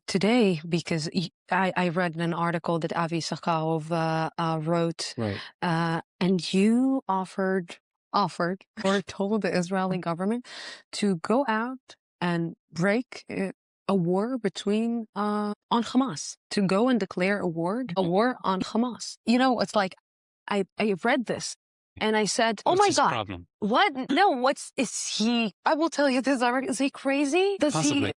Today, because I read an article that Avi Sakharov wrote, Right. and you offered or told the Israeli government to go out and break a war between on Hamas, to go and declare a war on Hamas. It's like I read this and I said, "Oh What's my his God, problem? what? No, is he? I will tell you this. Is he crazy? Possibly.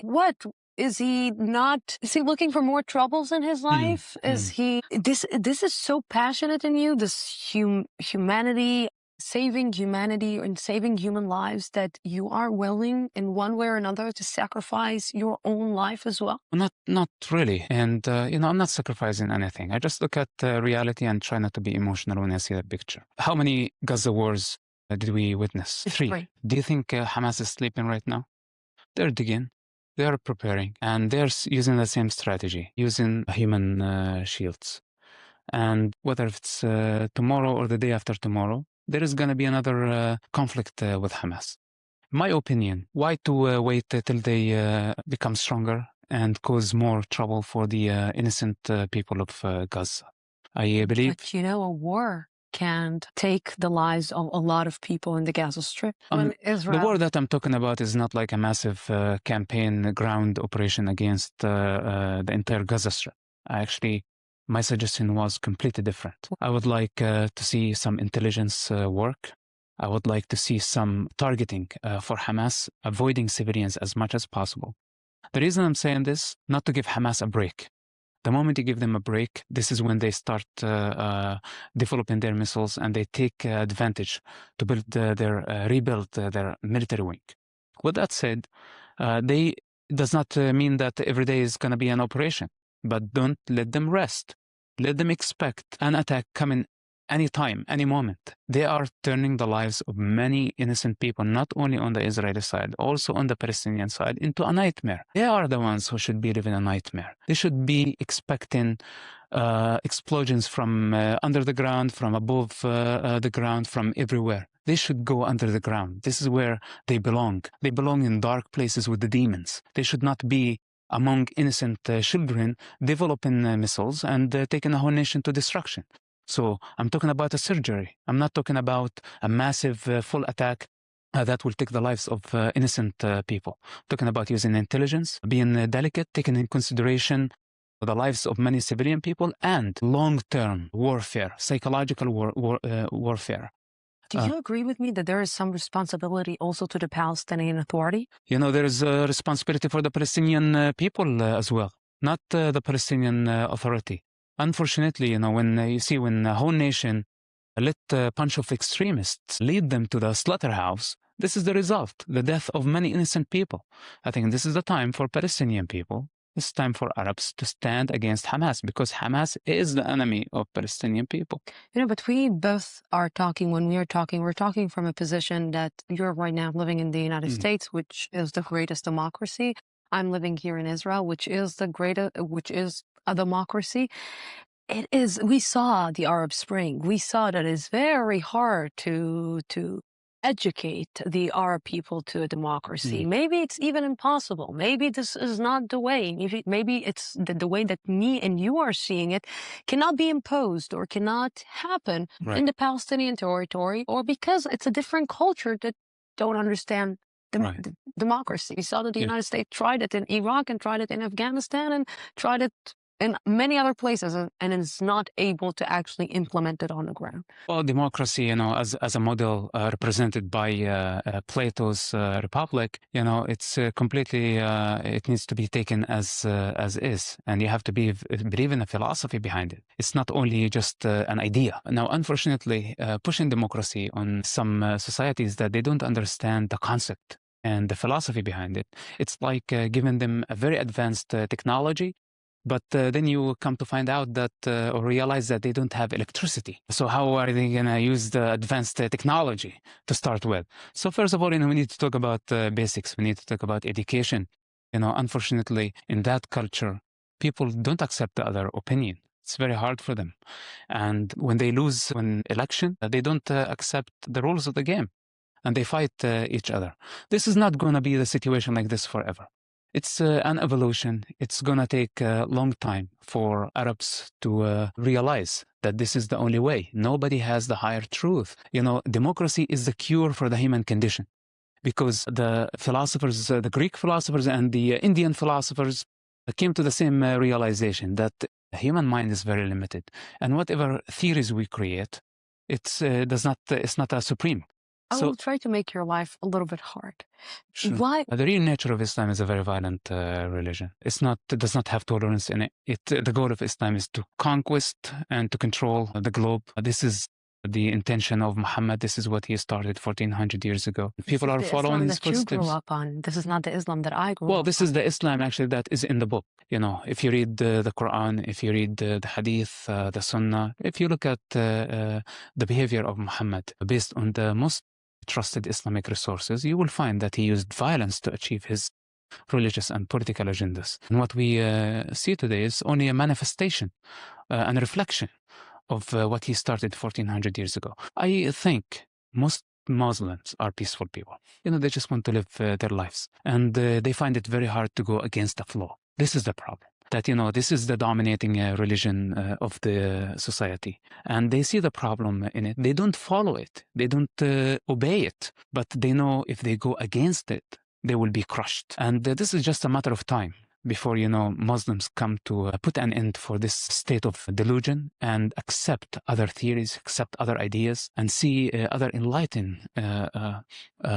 What? Is he not? Is he looking for more troubles in his life? Is he? This is so passionate in you. This humanity, saving humanity and saving human lives, that you are willing in one way or another to sacrifice your own life as well. Not really. And, I'm not sacrificing anything. I just look at reality and try not to be emotional when I see that picture. How many Gaza wars did we witness? 3. Do you think Hamas is sleeping right now? They're digging. They're preparing. And they're using the same strategy, using human shields. And whether it's tomorrow or the day after tomorrow, there is going to be another conflict with Hamas. My opinion, why to wait till they become stronger and cause more trouble for the innocent people of Gaza? I believe... But a war can take the lives of a lot of people in the Gaza Strip. The war that I'm talking about is not like a massive campaign ground operation against the entire Gaza Strip. Actually, my suggestion was completely different. I would like to see some intelligence work. I would like to see some targeting for Hamas, avoiding civilians as much as possible. The reason I'm saying this, not to give Hamas a break. The moment you give them a break, this is when they start developing their missiles, and they take advantage to rebuild their military wing. With that said, does not mean that every day is going to be an operation, but don't let them rest. Let them expect an attack coming anytime, any moment. They are turning the lives of many innocent people, not only on the Israeli side, also on the Palestinian side, into a nightmare. They are the ones who should be living a nightmare. They should be expecting explosions from under the ground, from above the ground, from everywhere. They should go under the ground. This is where they belong. They belong in dark places with the demons. They should not be among innocent children developing missiles and taking a whole nation to destruction. So I'm talking about a surgery. I'm not talking about a massive full attack that will take the lives of innocent people. I'm talking about using intelligence, being delicate, taking in consideration the lives of many civilian people, and long-term warfare, psychological warfare. Do you agree with me that there is some responsibility also to the Palestinian Authority? There is a responsibility for the Palestinian people as well, not the Palestinian Authority. Unfortunately, when a whole nation let a bunch of extremists lead them to the slaughterhouse, this is the result, the death of many innocent people. I think this is the time for Palestinian people. It's time for Arabs to stand against Hamas, because Hamas is the enemy of Palestinian people. But we both are talking, when we're talking from a position that you're right now living in the United States, which is the greatest democracy. I'm living here in Israel, which is a democracy. We saw the Arab Spring. We saw that it's very hard to educate the Arab people to a democracy. Maybe it's even impossible. Maybe this is not the way. Maybe it's the way that me and you are seeing it cannot be imposed or cannot happen in the Palestinian territory, or because it's a different culture that don't understand the democracy. We saw that the United States tried it in Iraq and tried it in Afghanistan and tried it in many other places, and is not able to actually implement it on the ground. Well, democracy, as a model represented by Plato's Republic, it's completely, it needs to be taken as is, and you have to believe in a philosophy behind it. It's not only just an idea. Now, unfortunately, pushing democracy on some societies that they don't understand the concept and the philosophy behind it, it's like giving them a very advanced technology, but then you come to find out that or realize that they don't have electricity. So how are they going to use the advanced technology to start with? So first of all, we need to talk about basics. We need to talk about education. Unfortunately, in that culture, people don't accept the other opinion. It's very hard for them. And when they lose an election, they don't accept the rules of the game, and they fight each other. This is not going to be the situation like this forever. It's an evolution. It's going to take a long time for Arabs to realize that this is the only way. Nobody has the higher truth. Democracy is the cure for the human condition, because the philosophers, the Greek philosophers and the Indian philosophers came to the same realization that the human mind is very limited. And whatever theories we create, it's not a supreme. I will try to make your life a little bit hard. Sure. Why? The real nature of Islam is a very violent religion. It does not have tolerance in it. The goal of Islam is to conquest and to control the globe. This is the intention of Muhammad. This is what he started 1400 years ago. People are following his footsteps. This is the Islam that you grew up on. This is not the Islam that I grew up on. Well, this is the Islam actually that is in the book. If you read the Quran, if you read the Hadith, the Sunnah, if you look at the behavior of Muhammad based on the most trusted Islamic resources, you will find that he used violence to achieve his religious and political agendas. And what we see today is only a manifestation and a reflection of what he started 1400 years ago. I think most Muslims are peaceful people. They just want to live their lives. And they find it very hard to go against the flow. This is the problem. That, this is the dominating religion of the society. And they see the problem in it. They don't follow it. They don't obey it. But they know if they go against it, they will be crushed. And this is just a matter of time before, Muslims come to put an end for this state of delusion and accept other theories, accept other ideas, and see other enlightened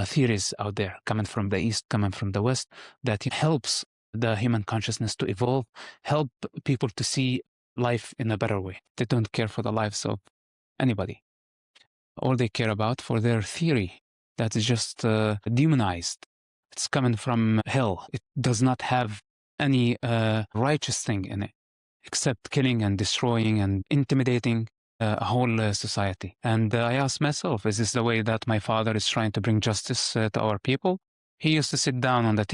theories out there coming from the East, coming from the West, that helps the human consciousness to evolve, help people to see life in a better way. They don't care for the lives of anybody. All they care about for their theory that is just demonized. It's coming from hell. It does not have any righteous thing in it, except killing and destroying and intimidating a whole society. And I ask myself, is this the way that my father is trying to bring justice to our people? He used to sit down on the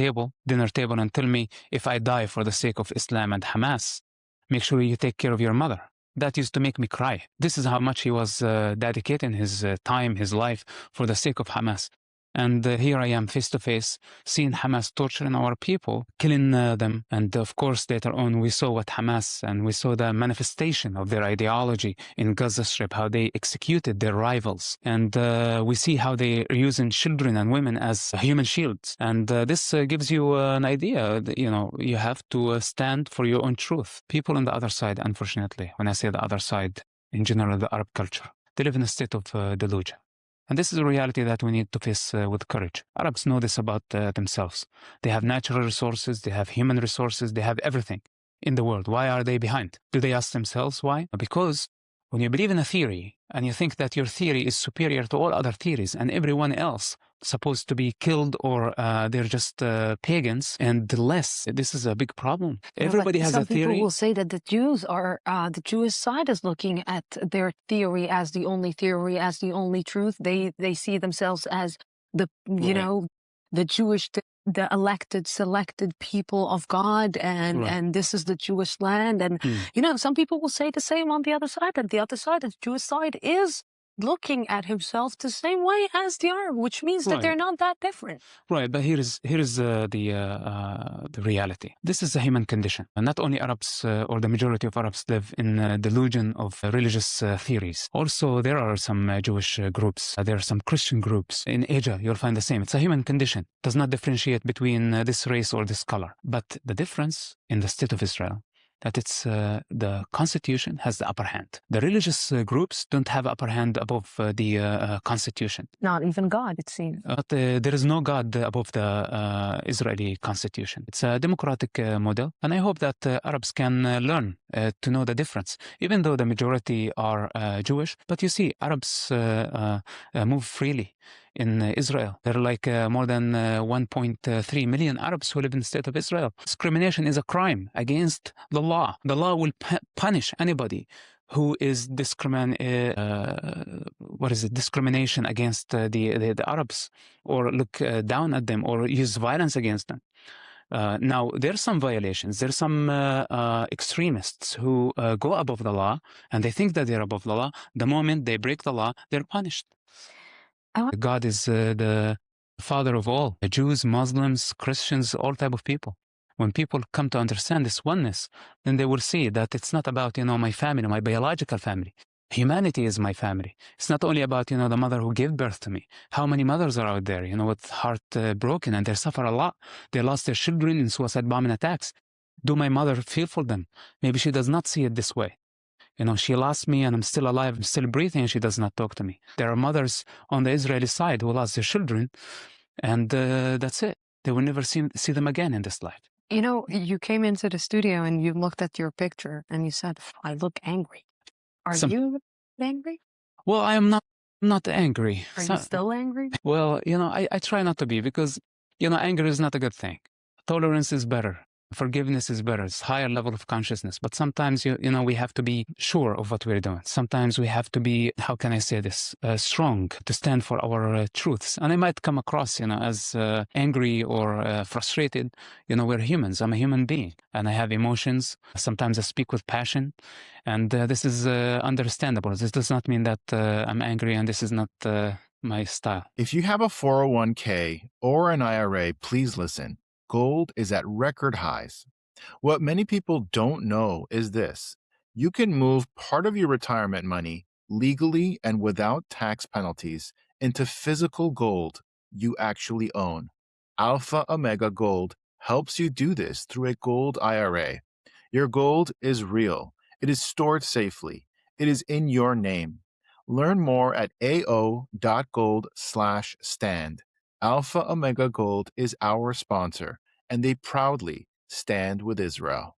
dinner table, and tell me, if I die for the sake of Islam and Hamas, make sure you take care of your mother. That used to make me cry. This is how much he was dedicating his time, his life, for the sake of Hamas. And here I am face to face, seeing Hamas torturing our people, killing them. And of course, later on, we saw what Hamas, and we saw the manifestation of their ideology in Gaza Strip, how they executed their rivals. And we see how they are using children and women as human shields. And this gives you an idea that, you have to stand for your own truth. People on the other side, unfortunately, when I say the other side, in general, the Arab culture, they live in a state of delusion. And this is a reality that we need to face with courage. Arabs know this about themselves. They have natural resources, they have human resources, they have everything in the world. Why are they behind? Do they ask themselves why? Because when you believe in a theory and you think that your theory is superior to all other theories and everyone else supposed to be killed or they're just pagans and less, this is a big problem. Everybody has a theory. Some people will say that the Jews are, the Jewish side is looking at their theory as the only theory, as the only truth. They see themselves as the, the Jewish, the elected, selected people of God, and this is the Jewish land. And, some people will say the same on the other side, that the other side, the Jewish side, is looking at himself the same way as the Arab, which means that they're not that different. Right, but here is the reality. This is a human condition. And not only Arabs or the majority of Arabs live in a delusion of religious theories. Also, there are some Jewish groups. There are some Christian groups. In Asia, you'll find the same. It's a human condition. It does not differentiate between this race or this color. But the difference in the state of Israel, that it's the constitution has the upper hand. The religious groups don't have upper hand above the constitution. Not even God, it seems. But there is no God above the Israeli constitution. It's a democratic model, and I hope that Arabs can learn to know the difference, even though the majority are Jewish. But you see, Arabs move freely in Israel. There are like more than 1.3 million Arabs who live in the state of Israel. Discrimination is a crime against the law. The law will punish anybody who is discrimination against the Arabs, or look down at them, or use violence against them. Now, there are some violations. There are some extremists who go above the law, and they think that they're above the law. The moment they break the law, they're punished. God is the father of all, Jews, Muslims, Christians, all type of people. When people come to understand this oneness, then they will see that it's not about, my family, my biological family. Humanity is my family. It's not only about, the mother who gave birth to me. How many mothers are out there, with heart broken, and they suffer a lot. They lost their children in suicide bombing attacks. Do my mother feel for them? Maybe she does not see it this way. She lost me and I'm still alive, I'm still breathing, and she does not talk to me. There are mothers on the Israeli side who lost their children, and that's it. They will never see them again in this life. You came into the studio and you looked at your picture and you said, I look angry. Are you angry? Well, I am not angry. Are you still angry? Well, I try not to be, because, anger is not a good thing. Tolerance is better. Forgiveness is better. It's higher level of consciousness. But sometimes, we have to be sure of what we're doing. Sometimes we have to be, how can I say this, strong to stand for our truths. And I might come across, as angry or frustrated. We're humans. I'm a human being and I have emotions. Sometimes I speak with passion, and this is understandable. This does not mean that I'm angry, and this is not my style. If you have a 401k or an IRA, please listen. Gold is at record highs. What many people don't know is this: you can move part of your retirement money legally and without tax penalties into physical gold you actually own. Alpha Omega Gold helps you do this through a gold IRA. Your gold is real. It is stored safely. It is in your name. Learn more at ao.gold/stand. Alpha Omega Gold is our sponsor, and they proudly stand with Israel.